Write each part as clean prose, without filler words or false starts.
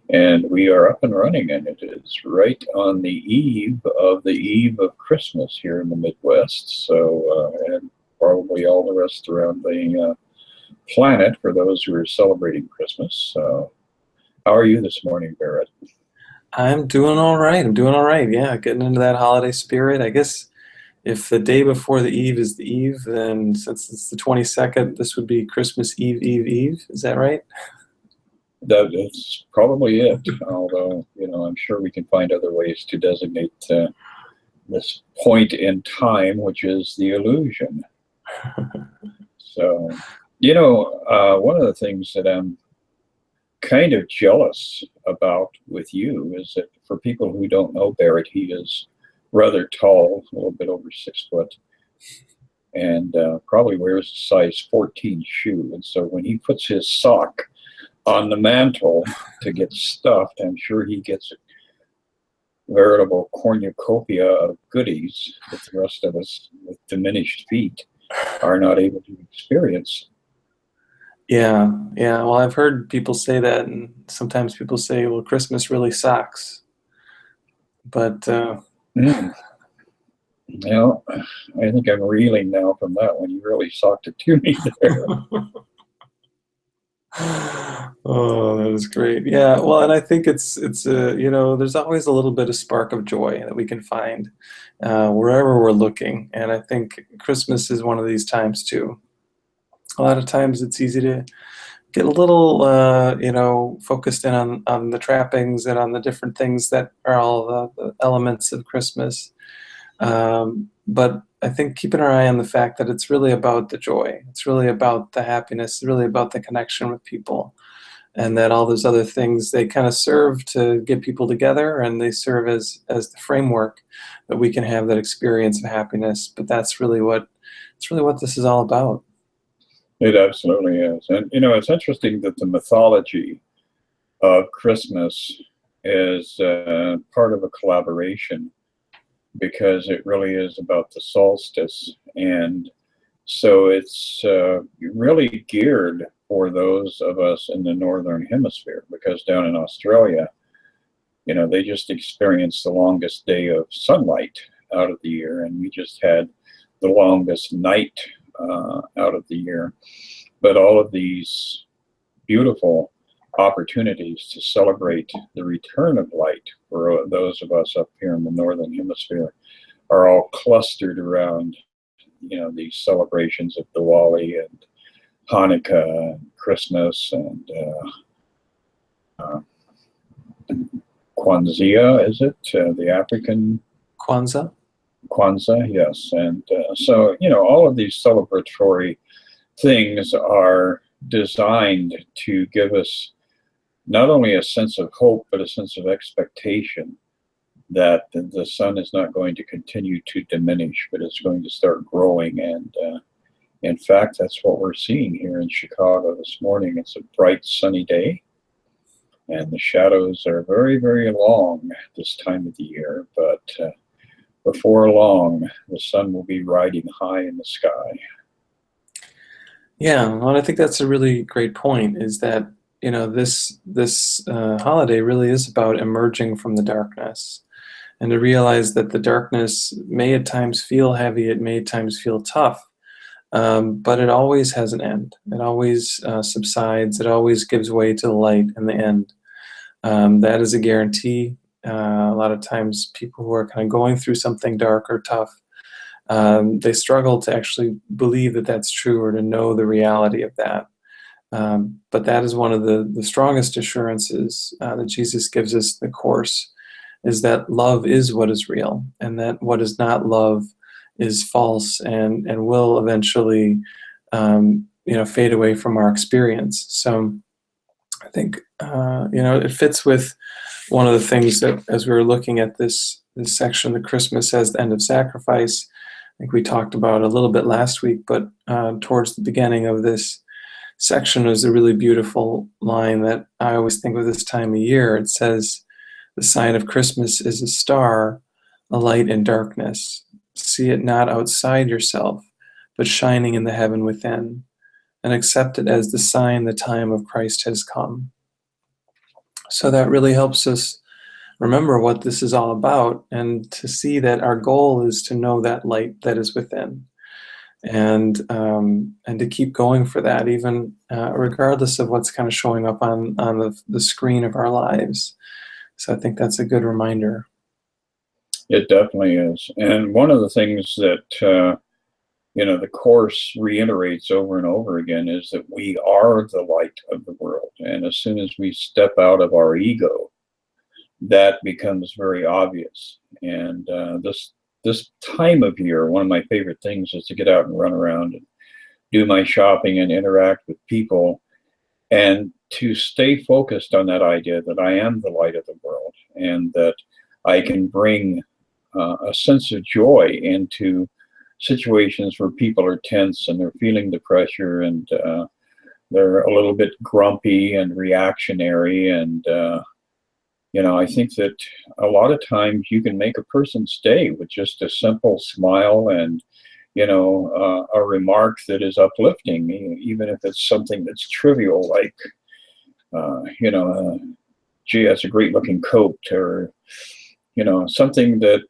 And we are up and running, and it is right on the eve of Christmas here in the Midwest. So, and probably all the rest around the planet for those who are celebrating Christmas. So, how are you this morning, Barrett? I'm doing all right. I'm doing all right. Yeah, getting into that holiday spirit. I guess if the day before the Eve is the Eve, then since it's the 22nd, this would be Christmas Eve, Eve, Eve. Is that right? That's probably it. Although, I'm sure we can find other ways to designate this point in time, which is the illusion. So, one of the things that I'm kind of jealous about with you is that for people who don't know Barrett, he is rather tall, a little bit over 6 foot, and probably wears a size 14 shoe. And so when he puts his sock on the mantle to get stuffed, I'm sure he gets a veritable cornucopia of goodies that the rest of us with diminished feet are not able to experience. Yeah, yeah. Well, I've heard people say that, and sometimes people say, well, Christmas really sucks. But Mm. I think I'm reeling now from that one. You really socked it to me there. oh, that is great. Yeah, well, and I think there's always a little bit of spark of joy that we can find wherever we're looking, and I think Christmas is one of these times too. A lot of times it's easy to get a little, focused in on the trappings and on the different things that are all the elements of Christmas. But I think keeping our eye on the fact that it's really about the joy, it's really about the happiness, it's really about the connection with people, and that all those other things they kind of serve to get people together, and they serve as the framework that we can have that experience of happiness. But that's really what this is all about. It absolutely is. And, it's interesting that the mythology of Christmas is part of a collaboration because it really is about the solstice. And so it's really geared for those of us in the Northern Hemisphere because down in Australia, they just experienced the longest day of sunlight out of the year, and we just had the longest night out of the year. But all of these beautiful opportunities to celebrate the return of light for those of us up here in the Northern Hemisphere are all clustered around, these celebrations of Diwali and Hanukkah and Christmas and uh, Kwanzaa, is it? The African Kwanzaa. Kwanzaa, yes. And so, all of these celebratory things are designed to give us not only a sense of hope, but a sense of expectation that the sun is not going to continue to diminish, but it's going to start growing. And in fact, that's what we're seeing here in Chicago this morning. It's a bright, sunny day, and the shadows are very, very long this time of the year. But before long, the sun will be riding high in the sky. Yeah, well, I think that's a really great point. Is that this holiday really is about emerging from the darkness, and to realize that the darkness may at times feel heavy, it may at times feel tough, but it always has an end. It always subsides. It always gives way to the light in the end. That is a guarantee. A lot of times, people who are kind of going through something dark or tough, they struggle to actually believe that that's true or to know the reality of that. But that is one of the strongest assurances that Jesus gives us in the Course, is that love is what is real, and that what is not love is false and will eventually fade away from our experience. So I think it fits with one of the things that, as we were looking at this section, the Christmas as the end of sacrifice, I think we talked about a little bit last week, but towards the beginning of this section was a really beautiful line that I always think of this time of year. It says, "The sign of Christmas is a star, a light in darkness. See it not outside yourself, but shining in the heaven within, and accept it as the sign the time of Christ has come." So that really helps us remember what this is all about, and to see that our goal is to know that light that is within, and to keep going for that, even regardless of what's kind of showing up on the screen of our lives. So I think that's a good reminder. It definitely is. And one of the things that, the Course reiterates over and over again is that we are the light of the world. And as soon as we step out of our ego, that becomes very obvious. And this time of year, one of my favorite things is to get out and run around and do my shopping and interact with people, and to stay focused on that idea that I am the light of the world, and that I can bring a sense of joy into situations where people are tense and they're feeling the pressure, and they're a little bit grumpy and reactionary. And I think that a lot of times you can make a person's day with just a simple smile and a remark that is uplifting, even if it's something that's trivial, like gee, that's a great looking coat, or something that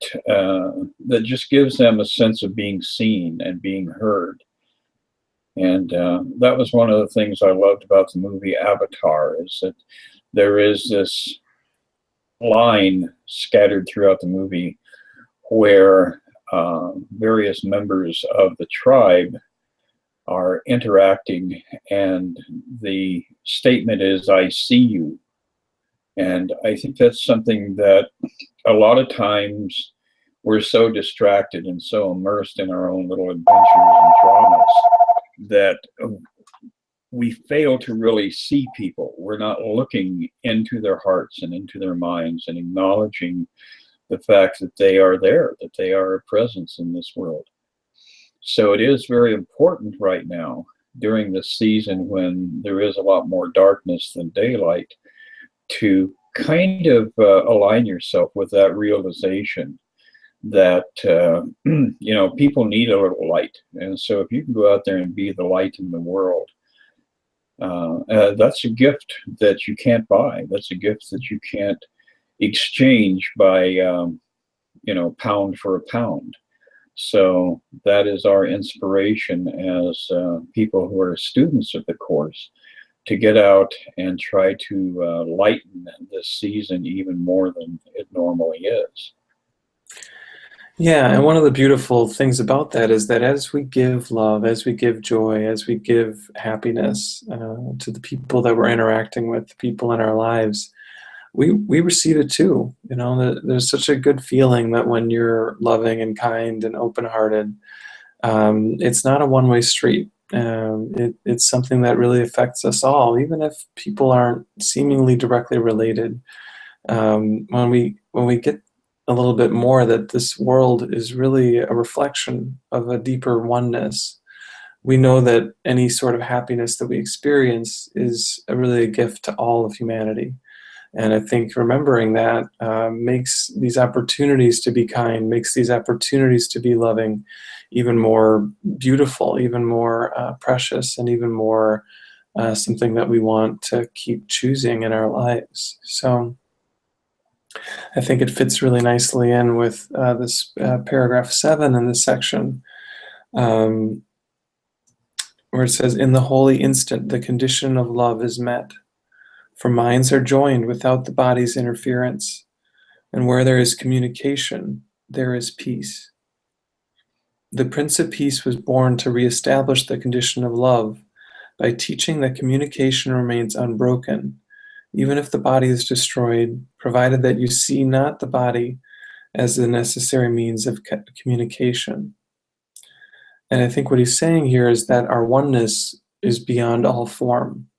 just gives them a sense of being seen and being heard. And that was one of the things I loved about the movie Avatar, is that there is this line scattered throughout the movie where various members of the tribe are interacting, and the statement is, "I see you." And I think that's something that a lot of times we're so distracted and so immersed in our own little adventures and dramas that we fail to really see people. We're not looking into their hearts and into their minds and acknowledging the fact that they are there, that they are a presence in this world. So it is very important right now, during this season when there is a lot more darkness than daylight, to kind of align yourself with that realization that people need a little light. And so if you can go out there and be the light in the world, that's a gift that you can't buy. That's a gift that you can't exchange by pound for a pound. So that is our inspiration as people who are students of the Course, to get out and try to lighten this season even more than it normally is. Yeah, and one of the beautiful things about that is that as we give love, as we give joy, as we give happiness to the people that we're interacting with, the people in our lives, we receive it too. There's such a good feeling that when you're loving and kind and open-hearted, it's not a one-way street. It's something that really affects us all, even if people aren't seemingly directly related. When we get a little bit more that this world is really a reflection of a deeper oneness, we know that any sort of happiness that we experience is really a gift to all of humanity. And I think remembering that makes these opportunities to be kind, makes these opportunities to be loving even more beautiful, even more precious, and even more something that we want to keep choosing in our lives. So I think it fits really nicely in with this paragraph 7 in this section, where it says, "In the holy instant, the condition of love is met. For minds are joined without the body's interference, and where there is communication, there is peace. The Prince of Peace was born to reestablish the condition of love by teaching that communication remains unbroken, even if the body is destroyed, provided that you see not the body as the necessary means of communication." And I think what he's saying here is that our oneness is beyond all form,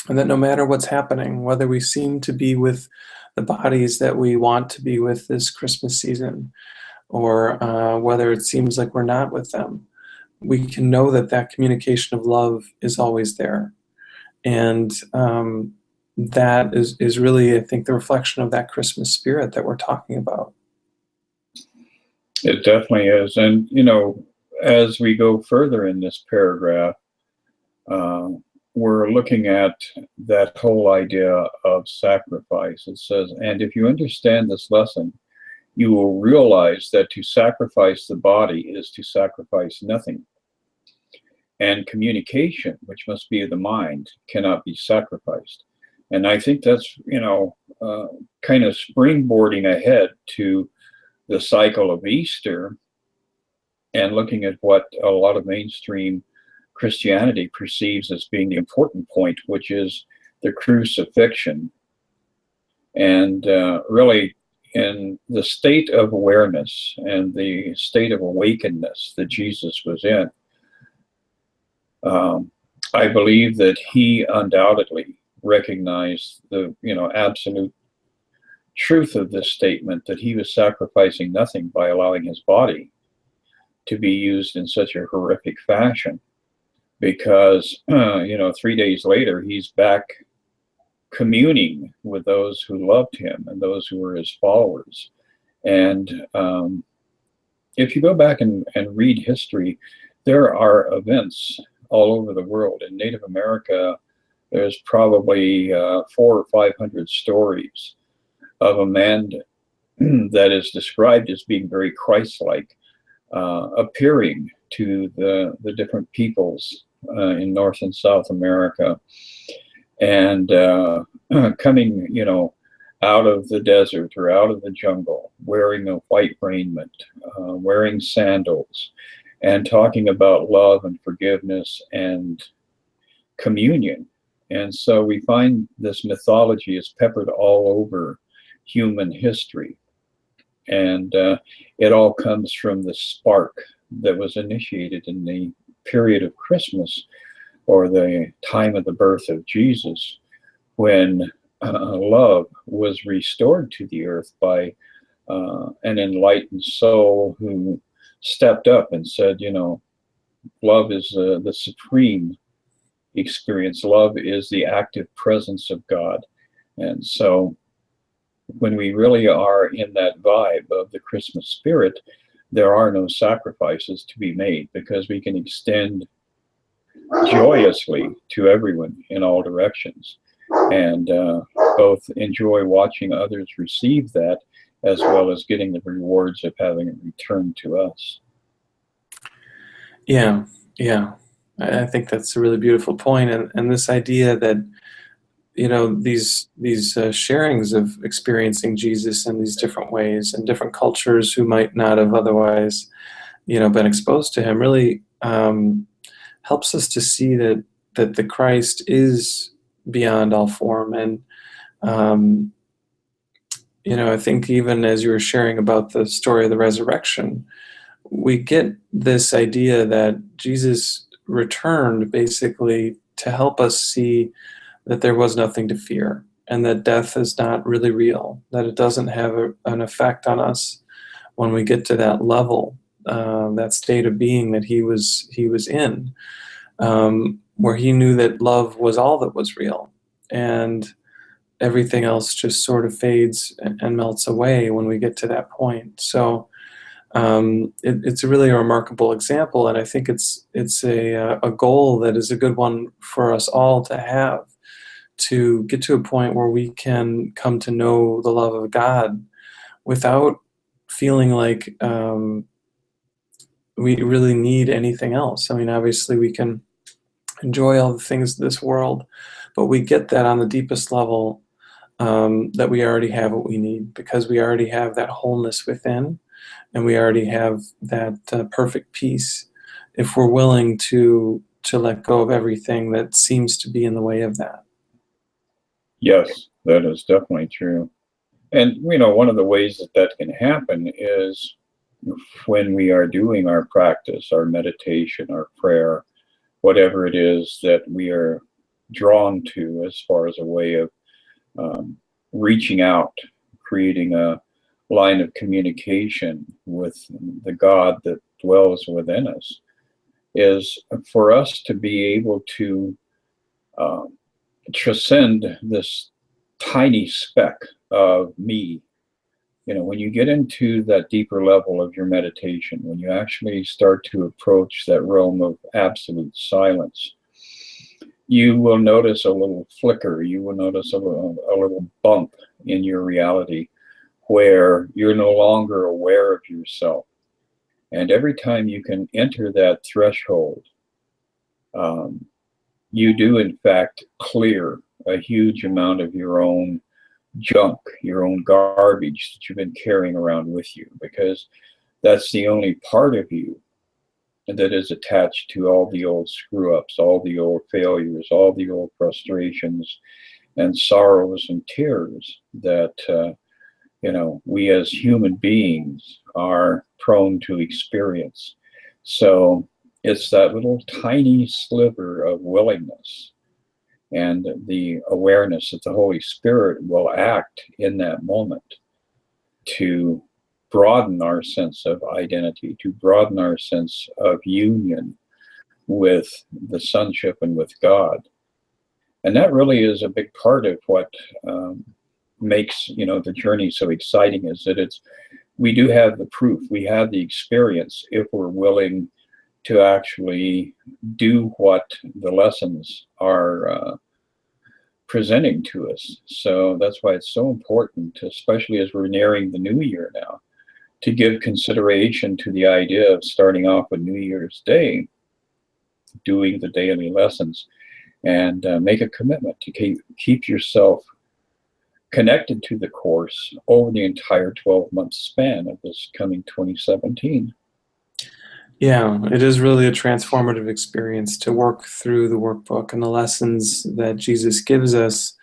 and that no matter what's happening, whether we seem to be with the bodies that we want to be with this Christmas season, or whether it seems like we're not with them, we can know that that communication of love is always there. And that is really, I think, the reflection of that Christmas spirit that we're talking about. It definitely is. And, as we go further in this paragraph, we're looking at that whole idea of sacrifice. It says, and if you understand this lesson, you will realize that to sacrifice the body is to sacrifice nothing. And communication, which must be of the mind, cannot be sacrificed. And I think that's, kind of springboarding ahead to the cycle of Easter and looking at what a lot of mainstream Christianity perceives as being the important point, which is the crucifixion. And really, in the state of awareness and the state of awakenedness that Jesus was in, I believe that he undoubtedly recognized the absolute truth of this statement, that he was sacrificing nothing by allowing his body to be used in such a horrific fashion, because 3 days later he's back communing with those who loved him and those who were his followers. And if you go back and read history, there are events all over the world. In Native America, there's probably 400 or 500 stories of a man that is described as being very Christ-like, appearing to the different peoples in North and South America, and coming, out of the desert or out of the jungle, wearing a white raiment, wearing sandals, and talking about love and forgiveness and communion. And so we find this mythology is peppered all over human history. And it all comes from the spark that was initiated in the period of Christmas, or the time of the birth of Jesus, when love was restored to the earth by an enlightened soul who stepped up and said, love is the supreme experience. Love is the active presence of God. And so when we really are in that vibe of the Christmas spirit, there are no sacrifices to be made, because we can extend joyously to everyone in all directions, and both enjoy watching others receive that, as well as getting the rewards of having it returned to us. Yeah, I think that's a really beautiful point, and this idea that these sharings of experiencing Jesus in these different ways, and different cultures who might not have otherwise been exposed to him, really helps us to see that the Christ is beyond all form. And I think even as you were sharing about the story of the resurrection, we get this idea that Jesus returned basically to help us see that there was nothing to fear, and that death is not really real, that it doesn't have an effect on us when we get to that level, that state of being that he was in, where he knew that love was all that was real, and everything else just sort of fades and melts away when we get to that point. So it's really a remarkable example, and I think it's a goal that is a good one for us all to have, to get to a point where we can come to know the love of God without feeling like we really need anything else. I mean, obviously we can enjoy all the things of this world, but we get that on the deepest level, that we already have what we need, because we already have that wholeness within, and we already have that perfect peace, if we're willing to let go of everything that seems to be in the way of that. Yes, that is definitely true. And, one of the ways that can happen is when we are doing our practice, our meditation, our prayer, whatever it is that we are drawn to as far as a way of reaching out, creating a line of communication with the God that dwells within us, is for us to be able to transcend this tiny speck of me. When you get into that deeper level of your meditation, when you actually start to approach that realm of absolute silence, you will notice a little flicker. You will notice a little bump in your reality where you're no longer aware of yourself. And every time you can enter that threshold, you do in fact clear a huge amount of your own junk, your own garbage that you've been carrying around with you, because that's the only part of you that is attached to all the old screw-ups, all the old failures, all the old frustrations and sorrows and tears that we as human beings are prone to experience. So it's that little tiny sliver of willingness and the awareness that the Holy Spirit will act in that moment to broaden our sense of identity, to broaden our sense of union with the sonship and with God. And that really is a big part of what makes the journey so exciting, is that we do have the proof, we have the experience, if we're willing to actually do what the lessons are presenting to us. So that's why it's so important, especially as we're nearing the new year now, to give consideration to the idea of starting off with New Year's Day, doing the daily lessons, and make a commitment to keep yourself connected to the Course over the entire 12-month span of this coming 2017. Yeah, it is really a transformative experience to work through the workbook, and the lessons that Jesus gives us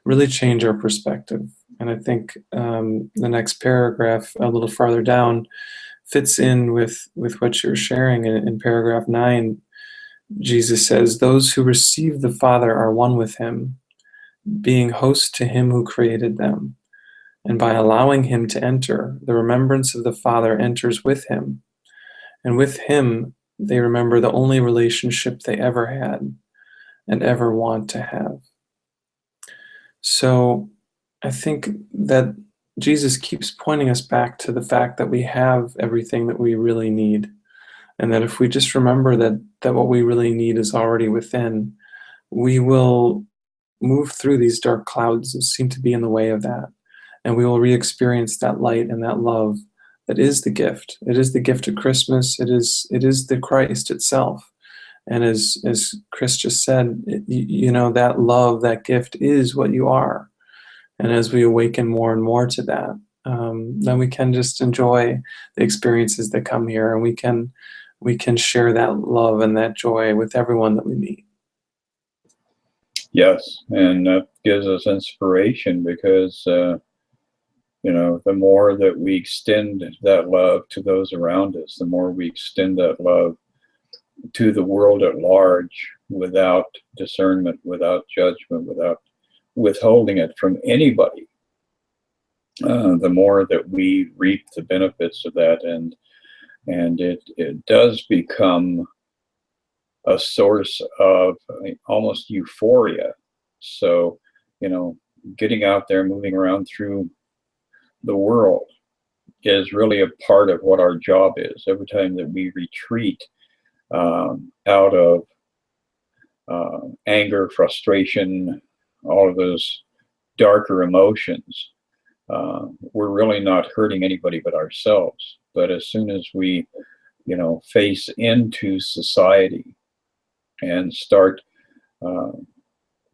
really change our perspective. And I think the next paragraph, a little farther down, fits in with what you're sharing. In paragraph 9, Jesus says, "Those who receive the Father are one with him, being host to him who created them. And by allowing him to enter, the remembrance of the Father enters with him. And with him, they remember the only relationship they ever had and ever want to have." So I think that Jesus keeps pointing us back to the fact that we have everything that we really need. And that if we just remember that what we really need is already within, we will move through these dark clouds that seem to be in the way of that. And we will re-experience that light and that love that is the gift. It is the gift of Christmas. It is the Christ itself. And as Chris just said, that love, that gift is what you are. And as we awaken more and more to that, then we can just enjoy the experiences that come here, and we can share that love and that joy with everyone that we meet. Yes, and that gives us inspiration, because the more that we extend that love to those around us, the more we extend that love to the world at large, without discernment, without judgment, without withholding it from anybody, the more that we reap the benefits of that, and it does become a source of almost euphoria. So, getting out there, moving around through the world is really a part of what our job is. Every time that we retreat out of anger, frustration, all of those darker emotions, we're really not hurting anybody but ourselves. But as soon as we, face into society and start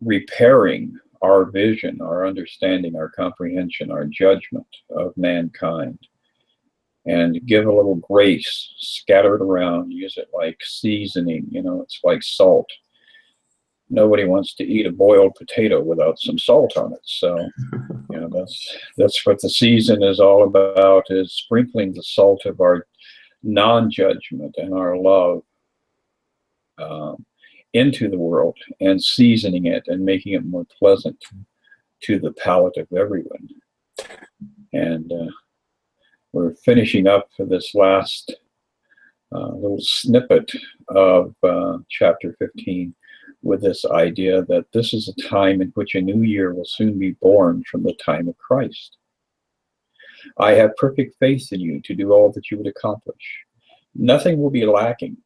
repairing our vision, our understanding, our comprehension, our judgment of mankind, and give a little grace, scatter it around, use it like seasoning, it's like salt. Nobody wants to eat a boiled potato without some salt on it. So, that's what the season is all about, is sprinkling the salt of our non-judgment and our love into the world, and seasoning it and making it more pleasant to the palate of everyone. And we're finishing up for this last little snippet of chapter 15 with this idea that this is a time in which a new year will soon be born from the time of Christ. I have perfect faith in you to do all that you would accomplish. Nothing will be lacking,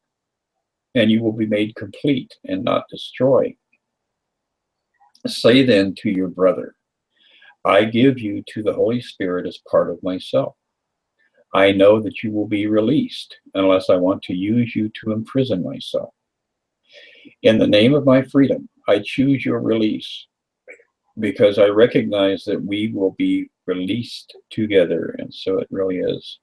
and you will be made complete and not destroyed. Say then to your brother, I give you to the Holy Spirit as part of myself. I know that you will be released unless I want to use you to imprison myself. In the name of my freedom, I choose your release because I recognize that we will be released together. And so it really is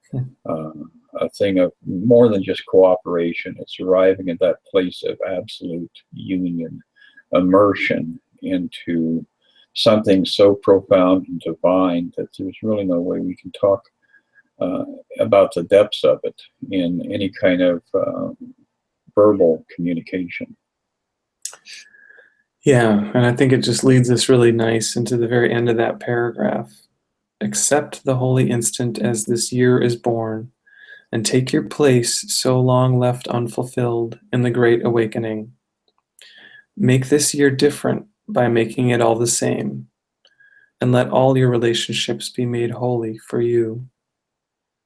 a thing of more than just cooperation. It's arriving at that place of absolute union, immersion into something so profound and divine that there's really no way we can talk about the depths of it in any kind of verbal communication. Yeah, and I think it just leads us really nice into the very end of that paragraph. Accept the holy instant as this year is born, and take your place so long left unfulfilled in the great awakening. Make this year different by making it all the same, and let all your relationships be made holy for you.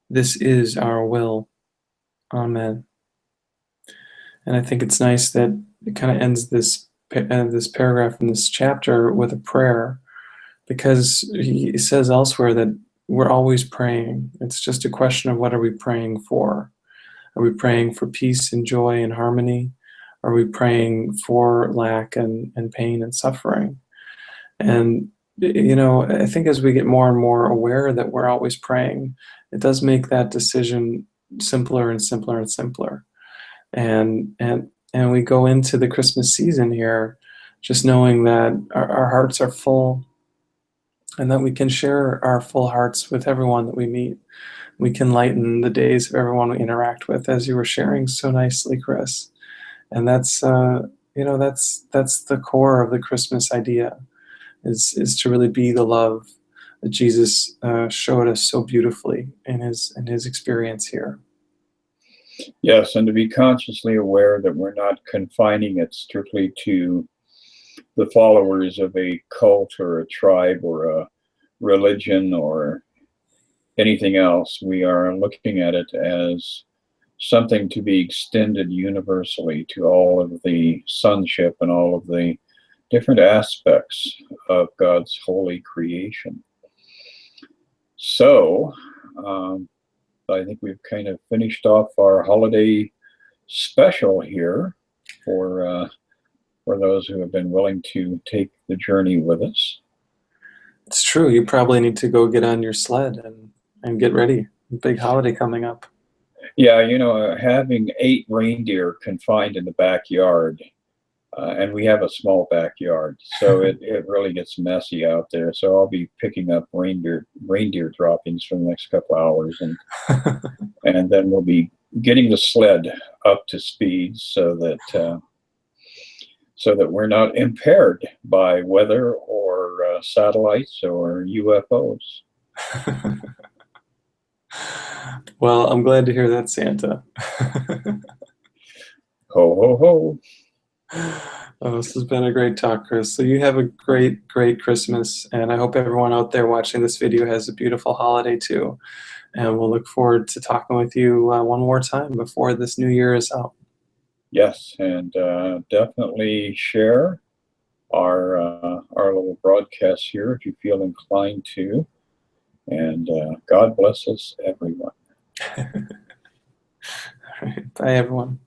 This is our will. Amen. And I think it's nice that it kind of ends this paragraph in this chapter with a prayer, because he says elsewhere that we're always praying. It's just a question of what are we praying for? Are we praying for peace and joy and harmony? Are we praying for lack and pain and suffering? And, you know, I think as we get more and more aware that we're always praying, it does make that decision simpler and simpler and simpler. And we go into the Christmas season here just knowing that our hearts are full, and that we can share our full hearts with everyone that we meet. We can lighten the days of everyone we interact with, as you were sharing so nicely, Chris. And that's that's the core of the Christmas idea, is to really be the love that Jesus showed us so beautifully in his experience here. Yes, and to be consciously aware that we're not confining it strictly to the followers of a cult or a tribe or a religion or anything else. We are looking at it as something to be extended universally to all of the sonship and all of the different aspects of God's holy creation. So, I think we've kind of finished off our holiday special here for those who have been willing to take the journey with us. It's true. You probably need to go get on your sled and get ready. Big holiday coming up. Yeah, you know, having 8 reindeer confined in the backyard, and we have a small backyard, so it really gets messy out there. So I'll be picking up reindeer droppings for the next couple hours, and then we'll be getting the sled up to speed so that we're not impaired by weather or satellites or UFOs. Well, I'm glad to hear that, Santa. Ho, ho, ho. Oh, this has been a great talk, Chris. So you have a great, great Christmas, and I hope everyone out there watching this video has a beautiful holiday too. And we'll look forward to talking with you one more time before this new year is out. Yes, and definitely share our little broadcast here if you feel inclined to. And God bless us, everyone. All right. Bye, everyone.